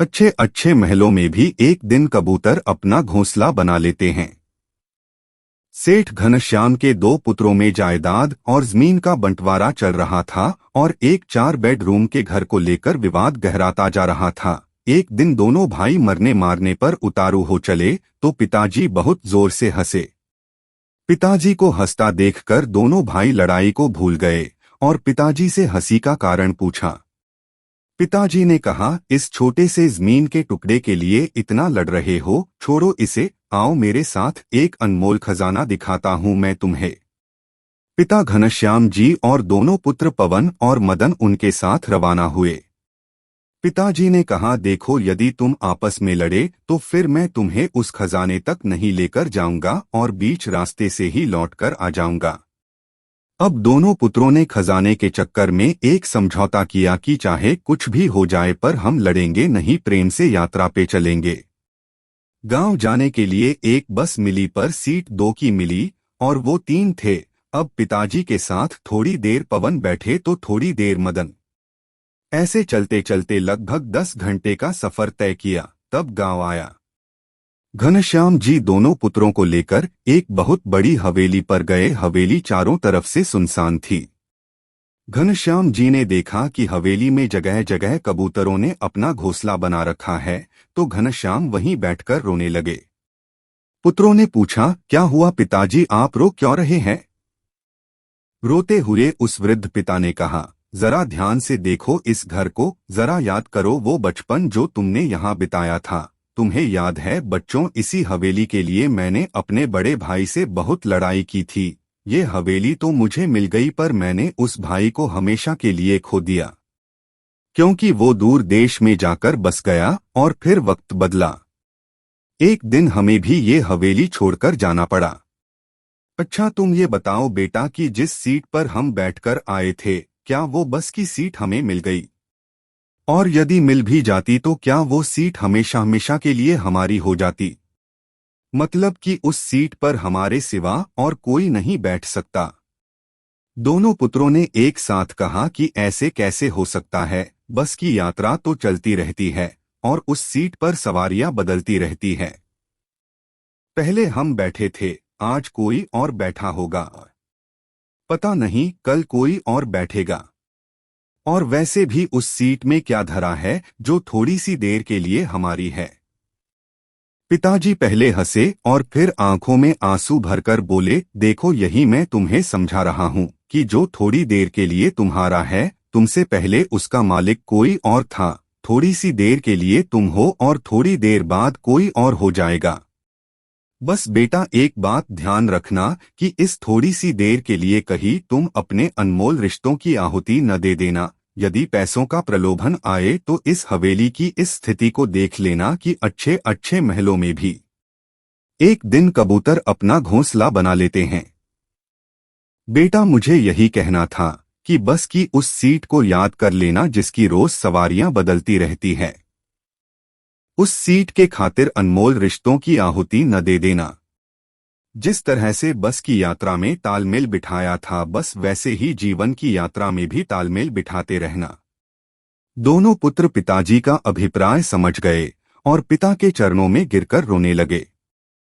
अच्छे अच्छे महलों में भी एक दिन कबूतर अपना घोंसला बना लेते हैं। सेठ घनश्याम के दो पुत्रों में जायदाद और जमीन का बंटवारा चल रहा था और एक 4 बेडरूम के घर को लेकर विवाद गहराता जा रहा था। एक दिन दोनों भाई मरने मारने पर उतारू हो चले तो पिताजी बहुत जोर से हंसे। पिताजी को हंसता देखकर दोनों भाई लड़ाई को भूल गए और पिताजी से हंसी का कारण पूछा। पिताजी ने कहा, इस छोटे से जमीन के टुकड़े के लिए इतना लड़ रहे हो, छोड़ो इसे, आओ मेरे साथ, एक अनमोल खजाना दिखाता हूं मैं तुम्हें। पिता घनश्याम जी और दोनों पुत्र पवन और मदन उनके साथ रवाना हुए। पिताजी ने कहा, देखो यदि तुम आपस में लड़े तो फिर मैं तुम्हें उस खजाने तक नहीं लेकर जाऊंगा और बीच रास्ते से ही लौटकर आ जाऊंगा। अब दोनों पुत्रों ने खजाने के चक्कर में एक समझौता किया कि चाहे कुछ भी हो जाए पर हम लड़ेंगे नहीं, प्रेम से यात्रा पे चलेंगे। गांव जाने के लिए एक बस मिली पर सीट 2 की मिली और वो 3 थे। अब पिताजी के साथ थोड़ी देर पवन बैठे तो थोड़ी देर मदन। ऐसे चलते चलते लगभग 10 घंटे का सफर तय किया, तब गांव आया। घनश्याम जी दोनों पुत्रों को लेकर एक बहुत बड़ी हवेली पर गए। हवेली चारों तरफ से सुनसान थी। घनश्याम जी ने देखा कि हवेली में जगह जगह कबूतरों ने अपना घोंसला बना रखा है, तो घनश्याम वहीं बैठकर रोने लगे। पुत्रों ने पूछा, क्या हुआ पिताजी, आप रो क्यों रहे हैं? रोते हुए उस वृद्ध पिता ने कहा, जरा ध्यान से देखो इस घर को, जरा याद करो वो बचपन जो तुमने यहाँ बिताया था। तुम्हें याद है बच्चों, इसी हवेली के लिए मैंने अपने बड़े भाई से बहुत लड़ाई की थी। ये हवेली तो मुझे मिल गई पर मैंने उस भाई को हमेशा के लिए खो दिया, क्योंकि वो दूर देश में जाकर बस गया और फिर वक्त बदला। एक दिन हमें भी ये हवेली छोड़कर जाना पड़ा। अच्छा तुम ये बताओ बेटा कि जिस सीट पर हम बैठकर आए थे, क्या वो बस की सीट हमें मिल गई? और यदि मिल भी जाती तो क्या वो सीट हमेशा हमेशा के लिए हमारी हो जाती? मतलब कि उस सीट पर हमारे सिवा और कोई नहीं बैठ सकता। दोनों पुत्रों ने एक साथ कहा कि ऐसे कैसे हो सकता है, बस की यात्रा तो चलती रहती है और उस सीट पर सवारियां बदलती रहती है। पहले हम बैठे थे, आज कोई और बैठा होगा, पता नहीं कल कोई और बैठेगा। और वैसे भी उस सीट में क्या धरा है जो थोड़ी सी देर के लिए हमारी है? पिताजी पहले हंसे और फिर आंखों में आंसू भरकर बोले, देखो यही मैं तुम्हें समझा रहा हूँ कि जो थोड़ी देर के लिए तुम्हारा है, तुमसे पहले उसका मालिक कोई और था। थोड़ी सी देर के लिए तुम हो और थोड़ी देर बाद कोई और हो जाएगा। बस बेटा एक बात ध्यान रखना कि इस थोड़ी सी देर के लिए कहीं तुम अपने अनमोल रिश्तों की आहुति न दे देना। यदि पैसों का प्रलोभन आए तो इस हवेली की इस स्थिति को देख लेना कि अच्छे अच्छे महलों में भी एक दिन कबूतर अपना घोंसला बना लेते हैं। बेटा मुझे यही कहना था कि बस की उस सीट को याद कर लेना जिसकी रोज सवारियां बदलती रहती है। उस सीट के खातिर अनमोल रिश्तों की आहुति न दे देना। जिस तरह से बस की यात्रा में तालमेल बिठाया था, बस वैसे ही जीवन की यात्रा में भी तालमेल बिठाते रहना। दोनों पुत्र पिताजी का अभिप्राय समझ गए और पिता के चरणों में गिरकर रोने लगे।